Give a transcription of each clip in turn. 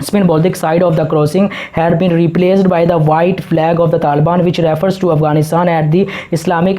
Spin Baltic side of the crossing had been replaced by the white flag of the Taliban which refers to Afghanistan at the Islamic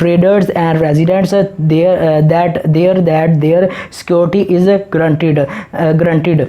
traders and residents that their security is guaranteed।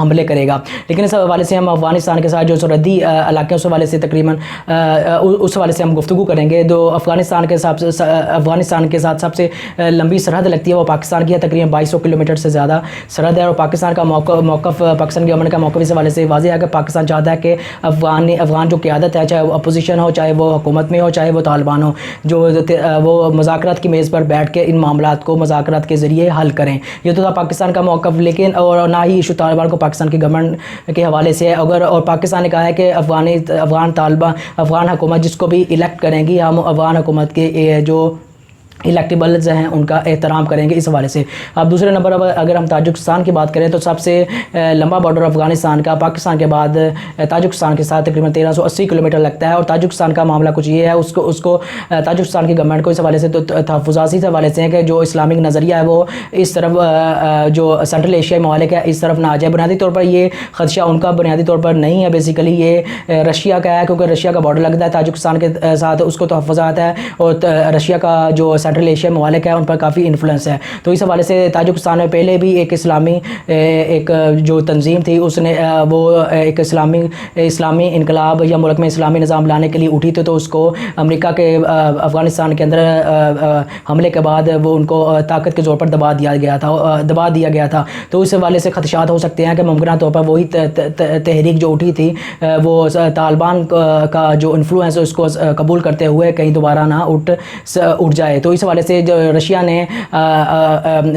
حملے کرے گا. لیکن اس حوالے سے ہم افغانستان کے ساتھ جو سرحدی علاقے اس حوالے سے تقریباً اس حوالے سے ہم گفتگو کریں گے. جو افغانستان کے ساتھ سب سے لمبی سرحد لگتی ہے وہ پاکستان کی ہے, تقریباً 2200 کلومیٹر سے زیادہ سرحد ہے. اور پاکستان کا موقف پاکستان گورنمنٹ کا موقف اس حوالے سے واضح ہے کہ پاکستان چاہتا ہے کہ افغان جو قیادت ہے, چاہے وہ اپوزیشن ہو, چاہے وہ حکومت میں ہو, چاہے وہ طالبان ہو, جو وہ مذاکرات کی میز پر بیٹھ کے ان معاملات کو مذاکرات کے ذریعے حل کریں. یہ تو تھا پاکستان کا موقف. لیکن اور نہ ہی ایشو طالبان کو پاکستان کی گورنمنٹ کے حوالے سے ہے. اور پاکستان نے کہا ہے کہ افغان حکومت جس کو بھی الیکٹ کریں گی, ہم افغان حکومت کے جو الیکٹیبلز ہیں ان کا احترام کریں گے اس حوالے سے. اب دوسرے نمبر پر اگر ہم تاجکستان کی بات کریں تو سب سے لمبا بارڈر افغانستان کا پاکستان کے بعد تاجکستان کے ساتھ تقریباً 1380 کلومیٹر لگتا ہے. اور تاجکستان کا معاملہ کچھ یہ ہے, اس کو تاجکستان کی گورنمنٹ کو اس حوالے سے تو تحفظاتی سے حوالے سے ہیں کہ جو اسلامک نظریہ ہے وہ اس طرف جو سینٹرل ایشیائی ممالک ہے اس طرف نہ آ جائے. بنیادی طور پر یہ خدشہ ان کا بنیادی طور پر نہیں ہے, بیسیکلی یہ رشیا کا ہے, کیونکہ رشیا کا بارڈر لگتا ہے تاجکستان کے ساتھ, اس کو تحفظات ہے. اور رشیا کا جو سینٹرل ایشیائی ممالک ہے ان پر کافی انفلوئنس ہے. تو اس حوالے سے تاجکستان میں پہلے بھی ایک اسلامی ایک جو تنظیم تھی اس نے وہ ایک اسلامی انقلاب یا ملک میں اسلامی نظام لانے کے لیے اٹھی تھی. تو اس کو امریکہ کے افغانستان کے اندر حملے کے بعد وہ ان کو طاقت کے زور پر دبا دیا گیا تھا. تو اس حوالے سے خدشات ہو سکتے ہیں کہ ممکنہ طور پر وہی تحریک جو اٹھی تھی وہ طالبان کا جو انفلوئنس اس کو قبول کرتے ہوئے کہیں دوبارہ نہ اٹھ جائے. تو اس حوالے سے جو رشیا نے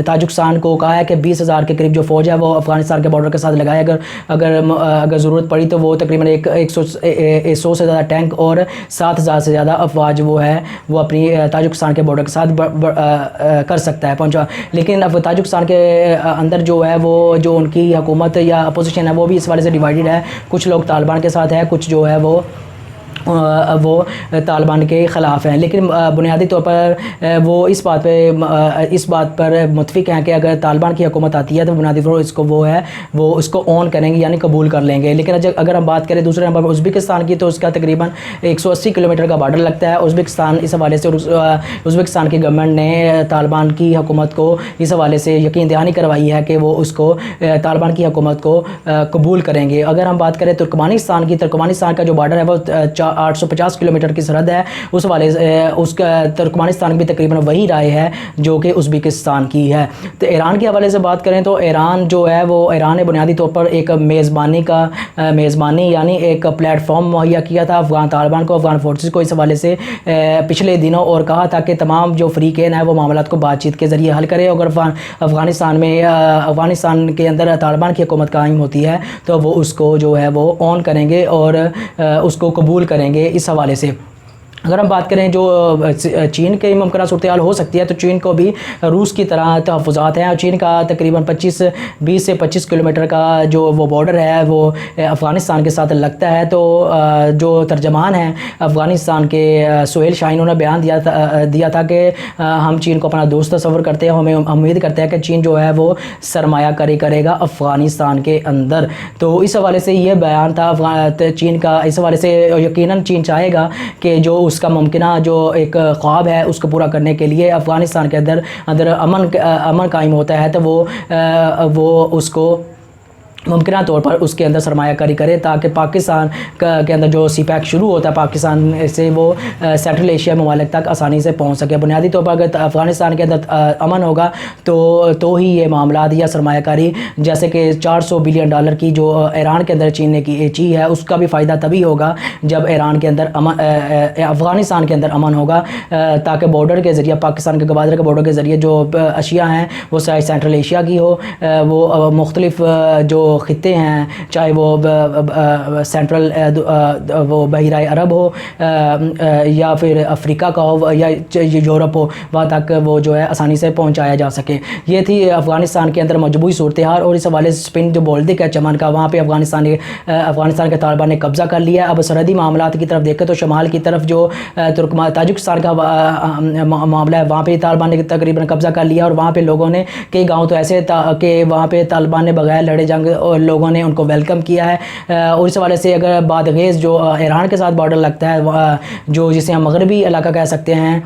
تاجکستان کو کہا ہے کہ 20,000 کے قریب جو فوج ہے وہ افغانستان کے بارڈر کے ساتھ لگائے. اگر ضرورت پڑی تو وہ تقریباً 100 سے زیادہ ٹینک اور 7,000 سے زیادہ افواج وہ ہے وہ اپنی تاجکستان کے بارڈر کے ساتھ کر سکتا ہے پہنچا. لیکن اب تاجکستان کے اندر جو ہے وہ جو ان کی حکومت یا اپوزیشن ہے وہ بھی اس حوالے سے ڈیوائیڈڈ ہے. کچھ لوگ طالبان کے ساتھ ہے, کچھ جو ہے وہ طالبان کے خلاف ہیں. لیکن بنیادی طور پر وہ اس بات پر متفق ہیں کہ اگر طالبان کی حکومت آتی ہے تو بنیادی طور پر وہ اس کو اون کریں گے, یعنی قبول کر لیں گے. لیکن اگر ہم بات کریں دوسرے نمبر پر ازبکستان کی تو اس کا تقریباً 180 کلومیٹر کا بارڈر لگتا ہے. ازبکستان اس حوالے سے ازبکستان کی گورنمنٹ نے طالبان کی حکومت کو اس حوالے سے یقین دہانی کروائی ہے کہ وہ اس کو طالبان کی حکومت کو قبول کریں گے. اگر ہم بات کریں ترکمانستان کا جو بارڈر ہے وہ 850 کلومیٹر کی سرحد ہے. اس والے اس کا ترکمانستان بھی تقریباً وہی رائے ہے جو کہ ازبکستان کی ہے. تو ایران کے حوالے سے بات کریں تو ایران جو ہے وہ ایران نے بنیادی طور پر ایک میزبانی یعنی ایک پلیٹ فارم مہیا کیا تھا افغان طالبان کو, افغان فورسز کو اس حوالے سے پچھلے دنوں, اور کہا تھا کہ تمام جو فریقین ہیں وہ معاملات کو بات چیت کے ذریعے حل کرے. اگر افغانستان کے اندر طالبان کی حکومت قائم ہوتی ہے تو وہ اس کو جو ہے وہ اون کریں گے اور اس کو قبول کریں گے. اس حوالے سے اگر ہم بات کریں جو چین کی ممکنہ صورتحال ہو سکتی ہے تو چین کو بھی روس کی طرح تحفظات ہیں. اور چین کا تقریباً 20 سے 25 کلومیٹر کا جو وہ بارڈر ہے وہ افغانستان کے ساتھ لگتا ہے. تو جو ترجمان ہیں افغانستان کے سہیل شاہین, انہوں نے بیان دیا تھا کہ ہم چین کو اپنا دوست تصور کرتے ہیں, ہمیں امید کرتے ہیں کہ چین جو ہے وہ سرمایہ کاری کرے گا افغانستان کے اندر. تو اس حوالے سے یہ بیان تھا چین کا. اس حوالے سے یقیناً چین چاہے گا کہ جو اس کا ممکنہ جو ایک خواب ہے اس کو پورا کرنے کے لیے افغانستان کے اندر امن قائم ہوتا ہے تو وہ اس کو ممکنہ طور پر اس کے اندر سرمایہ کاری کرے تاکہ پاکستان کے اندر جو سی پیک شروع ہوتا ہے پاکستان سے وہ سینٹرل ایشیا ممالک تک آسانی سے پہنچ سکے. بنیادی طور پر اگر افغانستان کے اندر امن ہوگا تو ہی یہ معاملات یا سرمایہ کاری جیسے کہ $400 بلین کی جو ایران کے اندر چین نے کی ہے اس کا بھی فائدہ تبھی ہوگا جب ایران کے اندر افغانستان کے اندر امن ہوگا, تاکہ بارڈر کے ذریعے پاکستان کے گوادر کے بارڈر کے ذریعے جو اشیاء ہیں وہ چاہے سینٹرل ایشیا کی ہو, وہ مختلف جو خطے ہیں, چاہے وہ سینٹرل وہ بحیرہ عرب ہو یا پھر افریقہ کا ہو یا یورپ ہو, وہاں تک وہ جو ہے آسانی سے پہنچایا جا سکے. یہ تھی افغانستان کے اندر مجموعی صورتحال. اور اس حوالے سے اسپن جو بولدک ہے چمن کا, وہاں پہ افغانستان کے طالبان نے قبضہ کر لیا. اب سرحدی معاملات کی طرف دیکھیں تو شمال کی طرف جو تاجکستان کا معاملہ ہے وہاں پہ طالبان نے تقریباً قبضہ کر لیا. اور وہاں پہ لوگوں نے کئی گاؤں تو ایسے کہ وہاں پہ طالبان نے بغیر لڑے جنگ اور لوگوں نے ان کو ویلکم کیا ہے. اور اس حوالے سے اگر بادغیس جو ایران کے ساتھ بارڈر لگتا ہے جو جسے ہم مغربی علاقہ کہہ سکتے ہیں,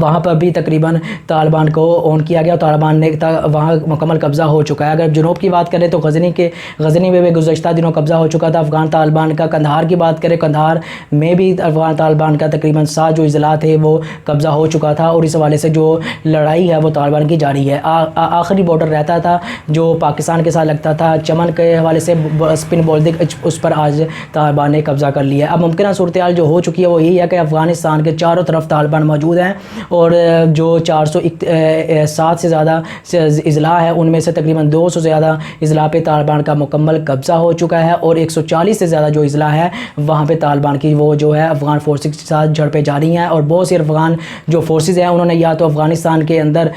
وہاں پر بھی تقریباً طالبان کو اون کیا گیا اور طالبان نے وہاں مکمل قبضہ ہو چکا ہے. اگر جنوب کی بات کریں تو غزنی میں بھی گزشتہ دنوں قبضہ ہو چکا تھا افغان طالبان کا. قندھار کی بات کریں، قندھار میں بھی افغان طالبان کا تقریباً 7 جو اضلاع تھے وہ قبضہ ہو چکا تھا، اور اس حوالے سے جو لڑائی ہے وہ طالبان کی جاری ہے. آخری بارڈر رہتا تھا جو پاکستان کے ساتھ لگتا تھا چمن کے حوالے سے اسپن بولدک، اس پر آج طالبان نے قبضہ کر لیا ہے. اب ممکنہ صورتحال جو ہو چکی ہے وہ یہی ہے کہ افغانستان کے چاروں طرف طالبان موجود ہیں، اور جو 407 سے زیادہ اضلاع ہے ان میں سے تقریباً 200 سے زیادہ اضلاع پہ طالبان کا مکمل قبضہ ہو چکا ہے، اور 140 سے زیادہ جو اضلاع ہے وہاں پہ طالبان کی وہ جو ہے افغان فورسز کے ساتھ جھڑپیں جاری ہیں. اور بہت سی افغان جو فورسز ہیں انہوں نے یا تو افغانستان کے اندر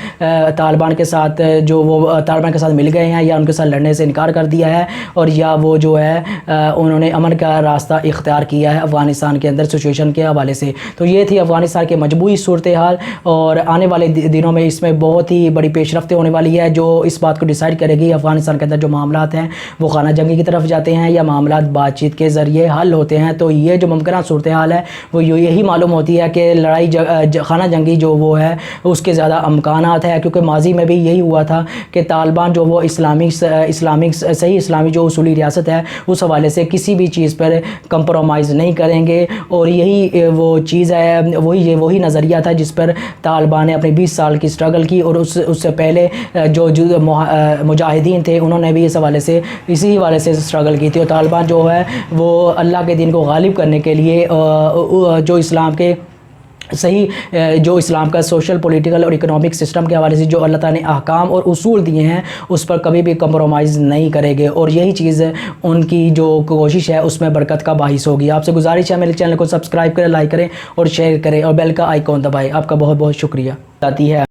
طالبان کے ساتھ طالبان کے ساتھ مل گئے ہیں، یا ان کے ساتھ لڑنے سے انکار کر دیا ہے، اور یا وہ جو ہے انہوں نے امن کا راستہ اختیار کیا ہے افغانستان کے اندر سچویشن کے حوالے سے. تو یہ تھی افغانستان کے مجموعی صورتحال، اور آنے والے دنوں میں اس میں بہت ہی بڑی پیش رفت ہونے والی ہے جو اس بات کو ڈیسائیڈ کرے گی افغانستان کے اندر جو معاملات ہیں وہ خانہ جنگی کی طرف جاتے ہیں یا معاملات بات چیت کے ذریعے حل ہوتے ہیں. تو یہ جو ممکنہ صورتحال ہے وہ یہی معلوم ہوتی ہے کہ لڑائی خانہ جنگی جو وہ ہے اس کے زیادہ امکانات ہے، کیونکہ ماضی میں بھی یہی ہوا تھا کہ طالبان جو وہ صحیح اسلامی جو اصولی ریاست ہے اس حوالے سے کسی بھی چیز پر کمپرومائز نہیں کریں گے، اور یہی وہ چیز ہے، وہی نظریہ تھا جس پر طالبان نے اپنی 20 سال کی سٹرگل کی، اور اس سے پہلے جو مجاہدین تھے انہوں نے بھی اسی حوالے سے سٹرگل کی تھی. اور طالبان جو ہے وہ اللہ کے دین کو غالب کرنے کے لیے جو اسلام کے جو اسلام کا سوشل پولیٹیکل اور اکنامک سسٹم کے حوالے سے جو اللہ تعالیٰ نے احکام اور اصول دیے ہیں اس پر کبھی بھی کمپرومائز نہیں کریں گے، اور یہی چیز ان کی جو کوشش ہے اس میں برکت کا باعث ہوگی. آپ سے گزارش ہے میرے چینل کو سبسکرائب کریں، لائک کریں اور شیئر کریں، اور بیل کا آئیکن دبائیں. آپ کا بہت بہت شکریہ. آتی ہے